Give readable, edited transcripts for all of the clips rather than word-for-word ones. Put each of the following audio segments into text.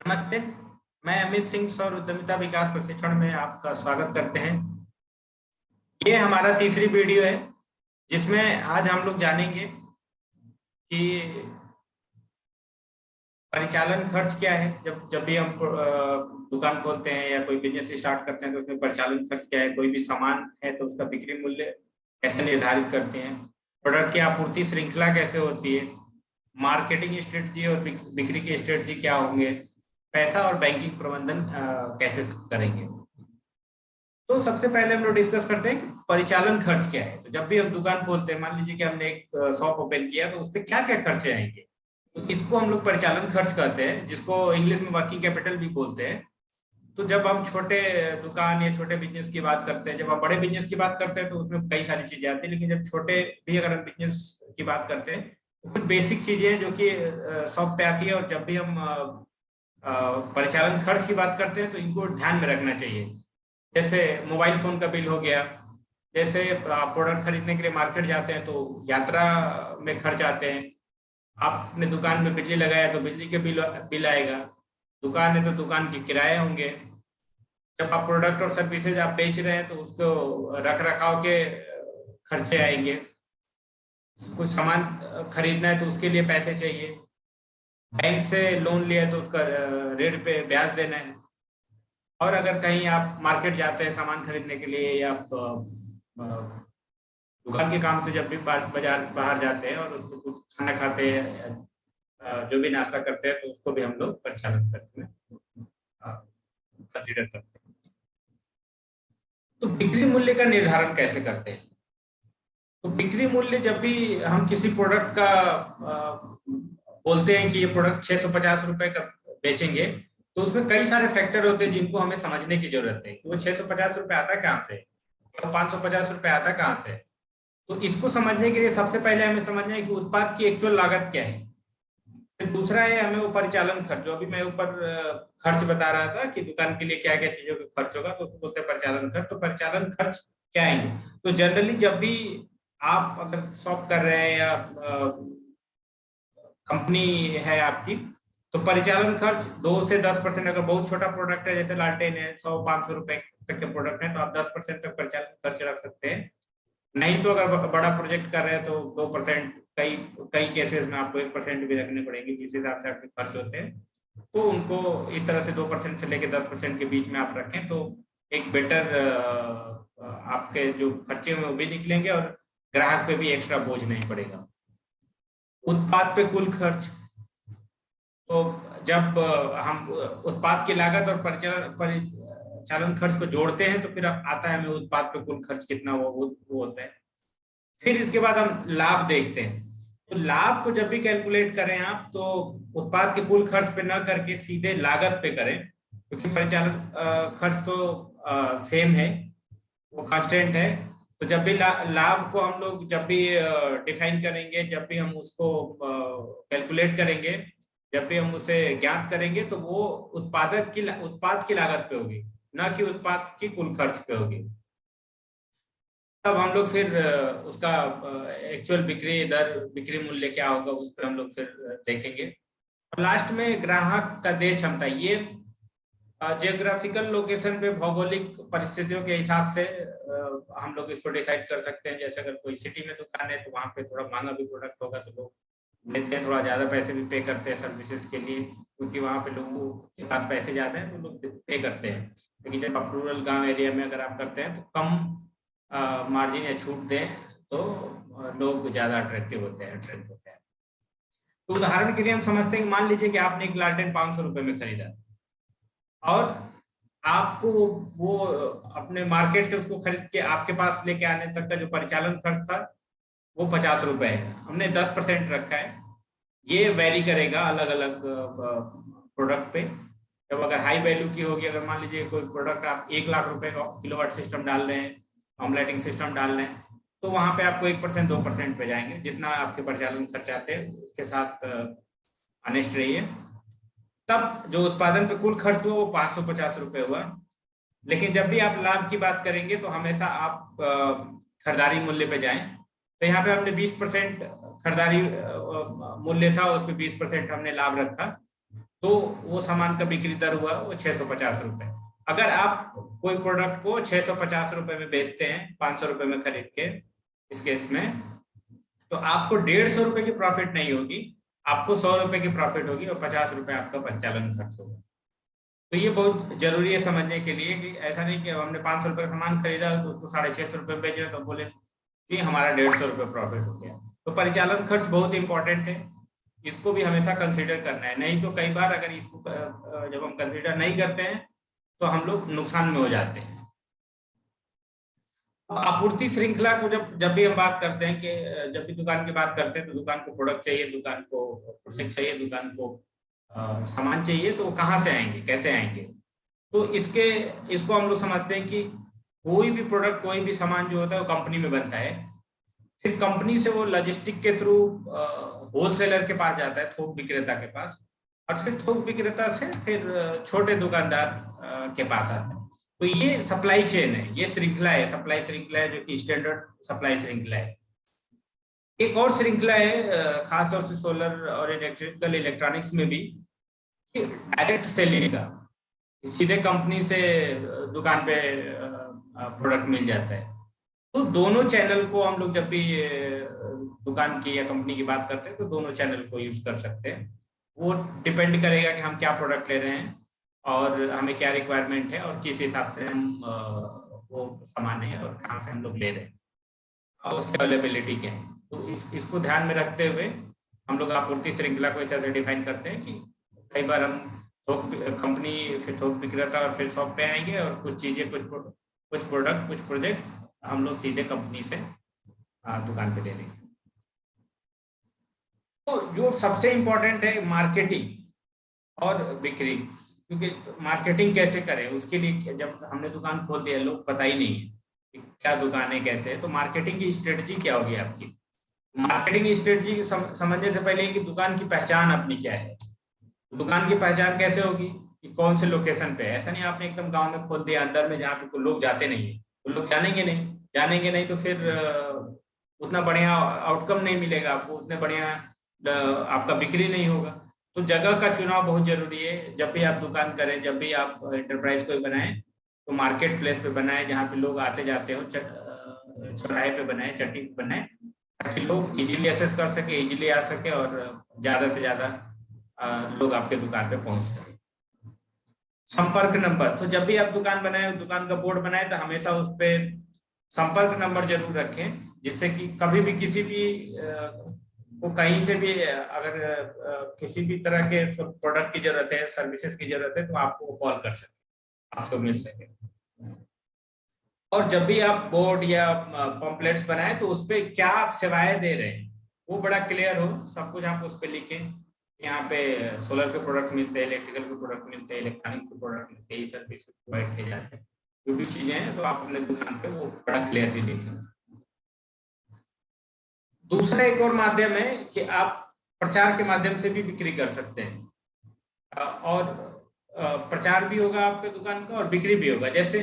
नमस्ते। मैं अमित सिंह सौर उद्यमिता विकास प्रशिक्षण में आपका स्वागत करते हैं। ये हमारा तीसरी वीडियो है जिसमें आज हम लोग जानेंगे कि परिचालन खर्च क्या है। जब जब भी हम दुकान खोलते हैं या कोई बिजनेस स्टार्ट करते हैं तो उसमें परिचालन खर्च क्या है। कोई भी सामान है तो उसका बिक्री मूल्य कैसे निर्धारित करते हैं। प्रोडक्ट की आपूर्ति श्रृंखला कैसे होती है। मार्केटिंग स्ट्रेटजी और बिक्री की स्ट्रेटजी क्या होंगे। पैसा और बैंकिंग प्रबंधन कैसे करेंगे। तो सबसे पहले हम लोग डिस्कस करते हैं कि परिचालन खर्च क्या है। तो जब भी हम दुकान खोलते हैं, मान लीजिए कि हमने एक शॉप ओपन किया, तो उस पर क्या क्या खर्चे आएंगे, तो इसको हम लोग परिचालन खर्च कहते हैं, जिसको इंग्लिश में वर्किंग कैपिटल भी बोलते हैं। तो जब हम छोटे दुकान या छोटे बिजनेस की बात करते हैं, जब हम बड़े बिजनेस की बात करते हैं तो उसमें कई सारी चीजें आती हैं, लेकिन जब छोटे भी अगर हम बिजनेस की बात करते हैं तो कुछ बेसिक चीजें हैं जो कि शॉप पे आती है। और जब भी हम परिचालन खर्च की बात करते हैं तो इनको ध्यान में रखना चाहिए। जैसे मोबाइल फोन का बिल हो गया, जैसे आप प्रोडक्ट खरीदने के लिए मार्केट जाते हैं तो यात्रा में खर्च आते हैं। आपने दुकान में बिजली लगाया तो बिजली के बिल आएगा। दुकान है तो दुकान के किराए होंगे। जब आप प्रोडक्ट और सर्विसेज आप बेच रहे हैं तो उसको रख रखाव के खर्चे आएंगे। कुछ सामान खरीदना है तो उसके लिए पैसे चाहिए। बैंक से लोन लिया है तो उसका ऋण पे ब्याज देना है। और अगर कहीं आप मार्केट जाते हैं सामान खरीदने के लिए, या आप दुकान के काम से जब भी बाजार बाहर जाते हैं और उसको कुछ खाना खाते हैं, जो भी नाश्ता करते हैं, तो उसको भी हम लोग परिचालन खर्च में कंसीडर करते हैं। तो बिक्री मूल्य का निर्धारण कैसे करते हैं। तो बिक्री मूल्य जब भी हम किसी प्रोडक्ट का बोलते हैं कि ये प्रोडक्ट 650 रुपए का बेचेंगे, तो उसमें कई सारे फैक्टर होते हैं जिनको हमें समझने की जरूरत है कि वो 650 रुपए आता कहाँ से, और 550 रुपए आता कहाँ से। तो इसको समझने के लिए सबसे पहले हमें समझना है कि उत्पाद की एक्चुअल लागत क्या है। फिर दूसरा है हमें वो परिचालन खर्च, जो अभी मैं ऊपर खर्च बता रहा था कि दुकान के लिए क्या क्या चीजों का खर्च होगा, तो उसको बोलते हैं परिचालन खर्च। तो परिचालन खर्च क्या आएंगे। तो जनरली जब भी आप अगर शॉप कर रहे हैं या कंपनी है आपकी, तो परिचालन खर्च 2 से 10%, अगर बहुत छोटा प्रोडक्ट है जैसे लालटेन है, 100-500 रुपए तक के प्रोडक्ट है, तो आप 10% तक परिचालन खर्च रख सकते हैं। नहीं तो अगर बड़ा प्रोजेक्ट कर रहे हैं तो 2%, कई कई केसेस में आपको 1% भी रखने पड़ेंगे जिस हिसाब से आपके खर्च होते हैं। तो उनको इस तरह से 2% से लेकर 10% के बीच में आप रखें तो एक बेटर आपके जो खर्चे हैं वो भी निकलेंगे और ग्राहक पे भी एक्स्ट्रा बोझ नहीं पड़ेगा। उत्पाद पे कुल खर्च, तो जब हम उत्पाद की लागत और परिचालन खर्च को जोड़ते हैं तो फिर आता है हमें उत्पाद पे कुल खर्च कितना वो होता है। फिर इसके बाद हम लाभ देखते हैं। तो लाभ को जब भी कैलकुलेट करें आप, तो उत्पाद के कुल खर्च पे ना करके सीधे लागत पे करें, क्योंकि परिचालन खर्च तो सेम है, वो कांस्टेंट है। तो जब भी लाभ को हम लोग जब भी डिफाइन करेंगे, जब भी हम उसको कैलकुलेट करेंगे, जब भी हम उसे ज्ञात करेंगे, तो वो उत्पाद की लागत पे होगी, ना कि उत्पाद की कुल खर्च पे होगी। तब हम लोग फिर उसका एक्चुअल बिक्री दर, बिक्री मूल्य क्या होगा, उस पर हम लोग फिर देखेंगे। और लास्ट में ग्राहक का देय क्षमता, ये जियोग्राफिकल लोकेशन पे, भौगोलिक परिस्थितियों के हिसाब से हम लोग इसको डिसाइड कर सकते हैं। जैसे अगर कोई सिटी में दुकान है तो वहाँ पे थोड़ा महंगा भी प्रोडक्ट होगा तो लोग लेते हैं, थोड़ा ज्यादा पैसे भी पे करते हैं सर्विसेज के लिए, क्योंकि वहाँ पे लोगों के पास पैसे ज्यादा हैं तो लोग पे करते हैं। लेकिन जब आप रूरल गांव एरिया में अगर आप करते हैं तो कम मार्जिन या छूट दें तो लोग ज्यादा अट्रैक्टिव होते हैं, अट्रैक्ट होते हैं। तो उदाहरण के लिए हम समझते हैं कि मान लीजिए कि आपने एक लालटेन 500 रुपए में खरीदा और आपको वो अपने मार्केट से उसको खरीद के आपके पास लेके आने तक का जो परिचालन खर्च था वो 50 रुपए है। हमने 10% रखा है। ये वेरी करेगा अलग अलग प्रोडक्ट पे। जब अगर हाई वैल्यू की होगी, अगर मान लीजिए कोई प्रोडक्ट आप 1 लाख रुपए का किलोवाट सिस्टम डाल रहे हैं, होम लाइटिंग सिस्टम डाल रहे हैं, तो वहां पे आपको 1%, 2% पे जाएंगे। जितना आपके परिचालन खर्च आते हैं उसके साथ अनेस्ट रहिए। तब जो उत्पादन पे कुल खर्च हुआ वो 550 रुपए हुआ। लेकिन जब भी आप लाभ की बात करेंगे तो हमेशा आप खरीदारी मूल्य पे जाएं। तो यहाँ पे हमने 20% खरीदारी मूल्य था, उस पर 20% हमने लाभ रखा। तो वो सामान का बिक्री दर हुआ वो 650 रुपए। अगर आप कोई प्रोडक्ट को 650 रुपए में बेचते हैं 500 रुपए में खरीद के, इस केस में, तो आपको 150 रुपए की प्रॉफिट नहीं होगी, आपको 100 रुपए की प्रॉफिट होगी और 50 रुपए आपका परिचालन खर्च होगा। तो ये बहुत जरूरी है समझने के लिए कि ऐसा नहीं कि हमने 500 रुपए का सामान खरीदा तो उसको 650 रुपए बेच रहे तो बोले कि हमारा 150 रुपए प्रॉफिट हो गया। तो परिचालन खर्च बहुत इंपॉर्टेंट है, इसको भी हमेशा कंसीडर करना है। नहीं तो कई बार अगर इसको जब हम कंसीडर नहीं करते हैं तो हम लोग नुकसान में हो जाते हैं। आपूर्ति श्रृंखला को जब जब भी हम बात करते हैं कि जब भी दुकान की बात करते हैं तो दुकान को प्रोडक्ट चाहिए, दुकान को प्रोजेक्ट चाहिए, दुकान को सामान चाहिए, तो कहाँ से आएंगे, कैसे आएंगे? तो इसको हम लोग समझते हैं कि कोई भी प्रोडक्ट, कोई भी सामान जो होता है वो कंपनी में बनता है, फिर कंपनी से वो लॉजिस्टिक के थ्रू होलसेलर के पास जाता है, थोक विक्रेता के पास, और फिर थोक विक्रेता से फिर छोटे दुकानदार के पास आता है। तो ये सप्लाई चेन है, ये श्रृंखला है, सप्लाई श्रृंखला है, जो कि स्टैंडर्ड सप्लाई श्रृंखला है। एक और श्रृंखला है खासतौर से सोलर और इलेक्ट्रिकल इलेक्ट्रॉनिक्स में भी, डायरेक्ट सेलिंग का, सीधे कंपनी से दुकान पे प्रोडक्ट मिल जाता है। तो दोनों चैनल को हम लोग जब भी दुकान की या कंपनी की बात करते हैं तो दोनों चैनल को यूज कर सकते हैं। वो डिपेंड करेगा कि हम क्या प्रोडक्ट ले रहे हैं और हमें क्या रिक्वायरमेंट है और किस हिसाब से हम वो सामान है और कहाँ से हम लोग ले रहे हैं और उसकी अवेलेबिलिटी क्या है। तो इसको ध्यान में रखते हुए हम लोग आपूर्ति श्रृंखला को इस तरह से डिफाइन करते हैं कि कई बार हम थोक कंपनी, फिर थोक विक्रेता और फिर शॉप पे आएंगे और कुछ चीजें, कुछ प्रोडक्ट, कुछ प्रोजेक्ट हम लोग सीधे कंपनी से दुकान पे ले लेंगे। तो जो सबसे इम्पोर्टेंट है मार्केटिंग और बिक्री, क्योंकि मार्केटिंग कैसे करें उसके लिए, जब हमने दुकान खोल दिया, लोग पता ही नहीं है कि क्या दुकान है, कैसे है, तो मार्केटिंग की स्ट्रेटजी क्या होगी आपकी? मार्केटिंग स्ट्रेटजी समझने से पहले कि दुकान की पहचान अपनी क्या है। दुकान की पहचान कैसे होगी कि कौन से लोकेशन पे है। ऐसा नहीं आपने एकदम गांव में खोल दिया अंदर में जहाँ पे लोग जाते नहीं है, तो लोग जानेंगे नहीं तो फिर उतना बढ़िया आउटकम नहीं मिलेगा आपको, उतने बढ़िया आपका बिक्री नहीं होगा। तो जगह का चुनाव बहुत जरूरी है। जब भी आप दुकान करें, जब भी आप एंटरप्राइज को बनाएं, तो मार्केट प्लेस पे बनाएं जहाँ पे लोग आते जाते हो, चौराहे पे बनाए, चट्टी पे बनाए, ताकि लोग इजीली एक्सेस कर सके, इजीली आ सके और ज्यादा से ज्यादा लोग आपके दुकान पे पहुंच सके। संपर्क नंबर, तो जब भी आप दुकान बनाए, दुकान का बोर्ड बनाए, तो हमेशा उस पर संपर्क नंबर जरूर रखें, जिससे कि कभी भी किसी भी को कहीं से भी अगर किसी भी तरह के प्रोडक्ट की जरूरत है, सर्विसेज की जरूरत है, तो आपको कॉल कर सके, आपको मिल सके। और जब भी आप बोर्ड या पॉम्पलेट्स बनाए तो उस पर क्या आप सेवाएं दे रहे हैं वो बड़ा क्लियर हो, सब कुछ आप उस पर लिखें। यहाँ पे सोलर के प्रोडक्ट मिलते हैं, इलेक्ट्रिकल के प्रोडक्ट मिलते हैं, इलेक्ट्रॉनिक के प्रोडक्ट मिलते हैं, सर्विस प्रोवाइड किए जाते हैं, जो भी चीजें हैं तो आप अपने दुकान पे वो बड़ा क्लियरली लिखें। दूसरा एक और माध्यम है कि आप प्रचार के माध्यम से भी बिक्री कर सकते हैं, और प्रचार भी होगा आपके दुकान का और बिक्री भी होगा। जैसे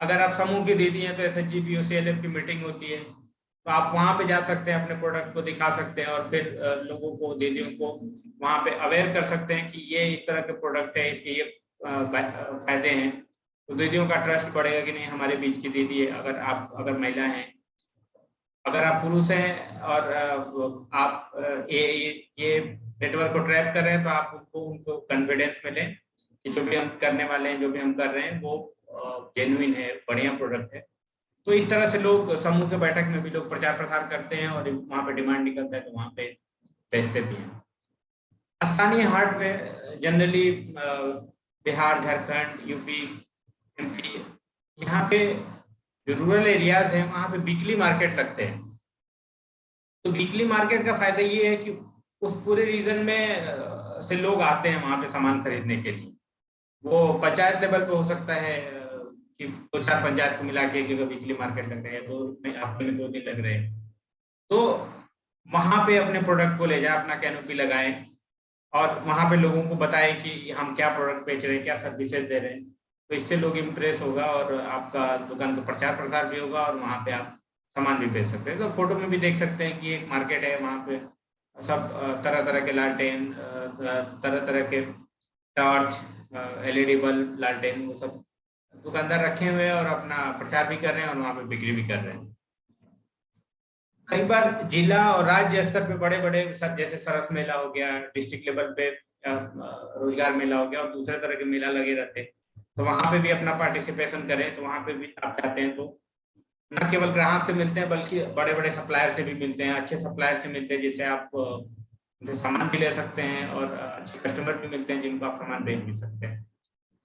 अगर आप समूह की दीदी हैं तो SHG POCLF की मीटिंग होती है, तो आप वहां पे जा सकते हैं, अपने प्रोडक्ट को दिखा सकते हैं और फिर लोगों को, दीदियों को वहां पे अवेयर कर सकते हैं कि ये इस तरह के प्रोडक्ट है, इसके ये फायदे हैं। तो दीदियों का ट्रस्ट बढ़ेगा कि नहीं, हमारे बीच की दीदी है। अगर महिला हैं, अगर आप पुरुष हैं और आप ये नेटवर्क को ट्रैप कर रहे हैं, तो उनको कॉन्फिडेंस मिले कि जो भी हम करने वाले हैं, जो भी हम कर रहे हैं वो जेन्युइन है, बढ़िया प्रोडक्ट है। तो इस तरह से लोग समूह के बैठक में भी लोग प्रचार प्रसार करते हैं और वहां पे डिमांड निकलता है तो वहां पे बेचते भी हैं। स्थानीय हाट में generally Bihar, Jharkhand, UP, MP, यहाँ पे जो रूरल एरियाज हैं वहां पे वीकली मार्केट लगते हैं। तो वीकली मार्केट का फायदा ये है कि उस पूरे रीजन में से लोग आते हैं वहां पे सामान खरीदने के लिए। वो पंचायत लेवल पे हो सकता है कि 2-4 पंचायत को मिला के वीकली मार्केट लग रहे हैं, 2 हफ्ते में 2 दिन लग रहे हैं, तो वहां पे अपने प्रोडक्ट को ले जाए, अपना कैनोपी लगाए और वहां पे लोगों को बताए कि हम क्या प्रोडक्ट बेच रहे हैं, क्या सर्विसेज दे रहे हैं। तो इससे लोग इम्प्रेस होगा और आपका दुकान का प्रचार प्रसार भी होगा और वहां पे आप सामान भी बेच सकते हैं। तो फोटो में भी देख सकते हैं कि एक मार्केट है, वहां पे सब तरह तरह के लालटेन, तरह तरह के टॉर्च, LED बल्ब, लालटेन, वो सब दुकानदार रखे हुए हैं और अपना प्रचार भी कर रहे हैं और वहां पे बिक्री भी कर रहे हैं। कई बार जिला और राज्य स्तर पे बड़े बड़े सब, जैसे सरस मेला हो गया, डिस्ट्रिक्ट लेवल पे रोजगार मेला हो गया और दूसरे तरह के मेला लगे रहते हैं, तो वहां पे भी अपना पार्टिसिपेशन करें। तो वहां पे भी आप जाते हैं तो न केवल ग्राहक से मिलते हैं बल्कि बड़े बड़े सप्लायर से भी मिलते हैं, अच्छे सप्लायर से मिलते हैं जिससे आप उनसे सामान भी ले सकते हैं और अच्छे कस्टमर भी मिलते हैं जिनको आप सामान बेच भी सकते हैं।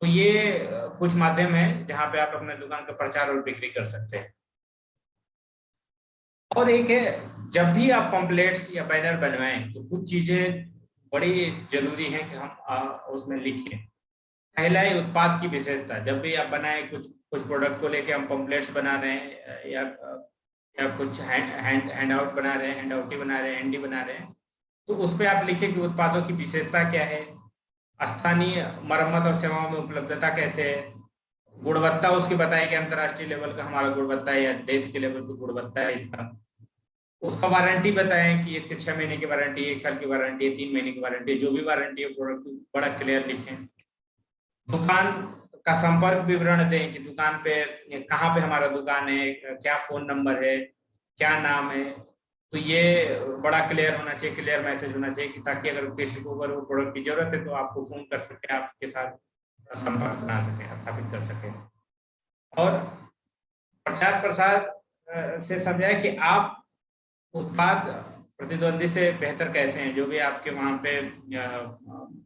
तो ये कुछ माध्यम है जहाँ पे आप अपने दुकान का प्रचार और बिक्री कर सकते हैं। और एक है, जब भी आप पम्पलेट्स या बैनर बनवाएं तो कुछ चीजें बड़ी जरूरी है कि हम उसमें लिखें। पहला है उत्पाद की विशेषता। जब भी आप बनाएं कुछ कुछ प्रोडक्ट को लेके हम पम्पलेट्स बना रहे हैं या कुछ हैंड आउट बना रहे हैं, हैंड आउटी बना रहे हैं, हैंडी बना रहे हैं, तो उस पर आप लिखें कि उत्पादों की विशेषता क्या है, स्थानीय मरम्मत और सेवाओं में उपलब्धता कैसे है, गुणवत्ता उसकी बताए कि अंतर्राष्ट्रीय लेवल का हमारा गुणवत्ता है या देश के लेवल की गुणवत्ता है इसका, उसका वारंटी बताएं कि इसके 6 महीने की वारंटी, 1 साल की वारंटी है, 3 महीने की वारंटी, जो भी वारंटी है प्रोडक्ट की बड़ा क्लियर लिखें। दुकान का संपर्क विवरण दें कि दुकान पे कहाँ पे हमारा दुकान है, क्या फोन नंबर है, क्या नाम है, तो ये बड़ा क्लियर होना चाहिए, क्लियर मैसेज होना चाहिए कि ताकि अगर किसी को अगर वो प्रोडक्ट की जरूरत है तो आपको फोन कर सके, आपके साथ संपर्क बना सके, स्थापित कर सके। और प्रचार प्रसार से समझाए कि आप उत्पाद प्रतिद्वंदी से बेहतर कैसे हैं, जो भी आपके वहां पे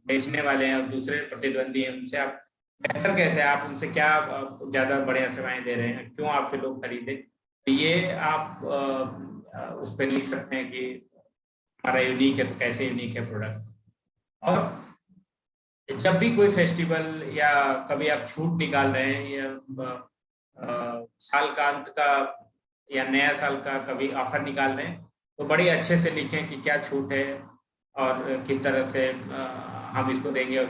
बेचने वाले हैं और दूसरे प्रतिद्वंदी हैं उनसे आप बेहतर कैसे, आप उनसे क्या ज्यादा बढ़िया सेवाएं दे रहे हैं, क्यों आपसे लोग खरीदे। तो ये आप उस पर लिख सकते हैं कि हमारा यूनिक है तो कैसे यूनिक है प्रोडक्ट। और जब भी कोई फेस्टिवल या कभी आप छूट निकाल रहे हैं या साल का अंत का या नया साल का कभी ऑफर निकाल रहे हैं तो बड़ी अच्छे से लिखें कि क्या छूट है और किस तरह से हम इसको देंगे और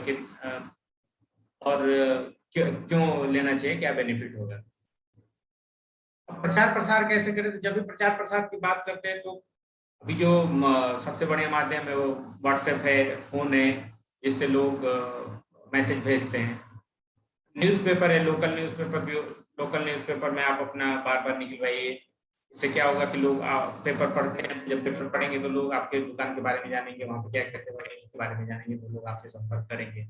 क्यों लेना चाहिए, क्या बेनिफिट होगा। प्रचार प्रसार कैसे करें, तो जब भी प्रचार प्रसार की बात करते हैं तो अभी जो सबसे बढ़िया माध्यम है वो व्हाट्सएप है, फोन है, जिससे लोग मैसेज भेजते हैं। न्यूज़पेपर है, लोकल न्यूज़पेपर में आप अपना बार बार निकलवाइए। इससे क्या होगा कि लोग पेपर पढ़ते हैं, जब पेपर पढ़ेंगे तो लोग आपके दुकान के बारे में जानेंगे, वहाँ पे क्या कैसे बने उसके बारे में जानेंगे, तो लोग आपसे संपर्क करेंगे।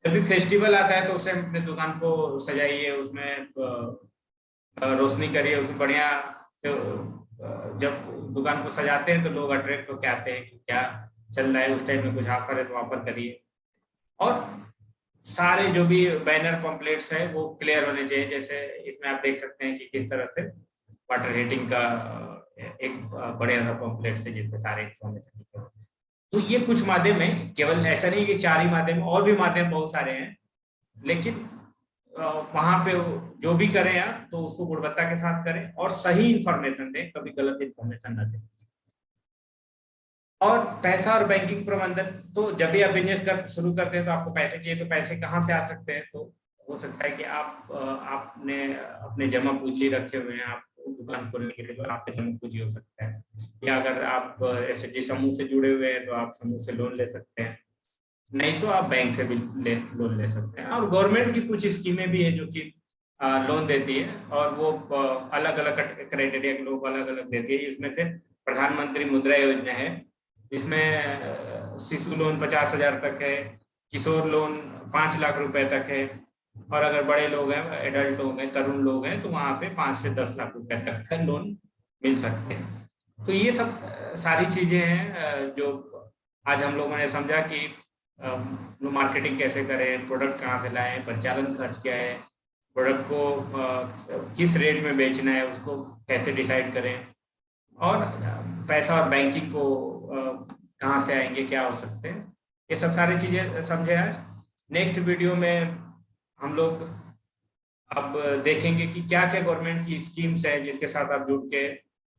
जब भी फेस्टिवल आता है तो उस टाइम अपने दुकान को सजाइए, उसमें रोशनी करिए, उसमें बढ़िया से जब दुकान को सजाते हैं तो लोग अट्रैक्ट होकर आते हैं कि क्या चल रहा है, उस टाइम में कुछ ऑफर है तो ऑफर करिए। और सारे जो भी बैनर पंपलेट्स है वो क्लियर होने चाहिए। जैसे इसमें आप देख सकते हैं कि किस तरह से वाटर रेटिंग का एक बढ़िया सा पंपलेट है जिसमें सारे इंफॉर्मेशन लिखे हुए। तो ये कुछ माध्यम है, केवल ऐसा नहीं कि 4 ही माध्यम, और भी माध्यम बहुत सारे हैं, लेकिन वहां पे जो भी करें आप तो उसको गुणवत्ता के साथ करें और सही इंफॉर्मेशन दें, कभी गलत इंफॉर्मेशन ना दें। और पैसा और बैंकिंग प्रबंधन, तो जब भी आप बिजनेस शुरू करते हैं तो आपको पैसे चाहिए, तो पैसे कहाँ से आ सकते हैं, तो हो सकता है कि आपने अपने जमा पूंजी रखे हुए हैं, आप दुकान खोलने के लिए तो आपके जमा पूंजी हो सकता है, या अगर आप एसएचजी समूह से जुड़े हुए हैं तो आप समूह से लोन ले सकते हैं, नहीं तो आप बैंक से भी लोन ले सकते हैं। और गवर्नमेंट की कुछ स्कीमें भी है जो कि लोन देती है और वो अलग अलग क्राइटेरिया के लोग अलग अलग देती है। इसमें से प्रधानमंत्री मुद्रा योजना है, इसमें शिशु लोन 50,000 तक है, किशोर लोन 5 लाख रुपए तक है, और अगर बड़े लोग हैं, एडल्ट लोग हैं, तरुण लोग हैं, तो वहां पे 5 से 10 लाख रुपए तक का लोन मिल सकते हैं। तो ये सब सारी चीजें हैं जो आज हम लोगों ने समझा कि मार्केटिंग कैसे करें, प्रोडक्ट कहाँ से लाएं, परिचालन खर्च क्या है, प्रोडक्ट को किस रेट में बेचना है उसको कैसे डिसाइड करें, और पैसा और बैंकिंग को कहाँ से आएंगे, क्या हो सकते हैं, ये सब सारी चीजें समझे आज। नेक्स्ट वीडियो में हम लोग अब देखेंगे कि क्या क्या गवर्नमेंट की स्कीम्स है जिसके साथ आप जुड़ के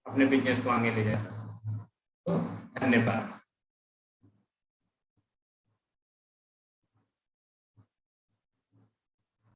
अपने बिजनेस को आगे ले जा सकते हैं। तो धन्यवाद।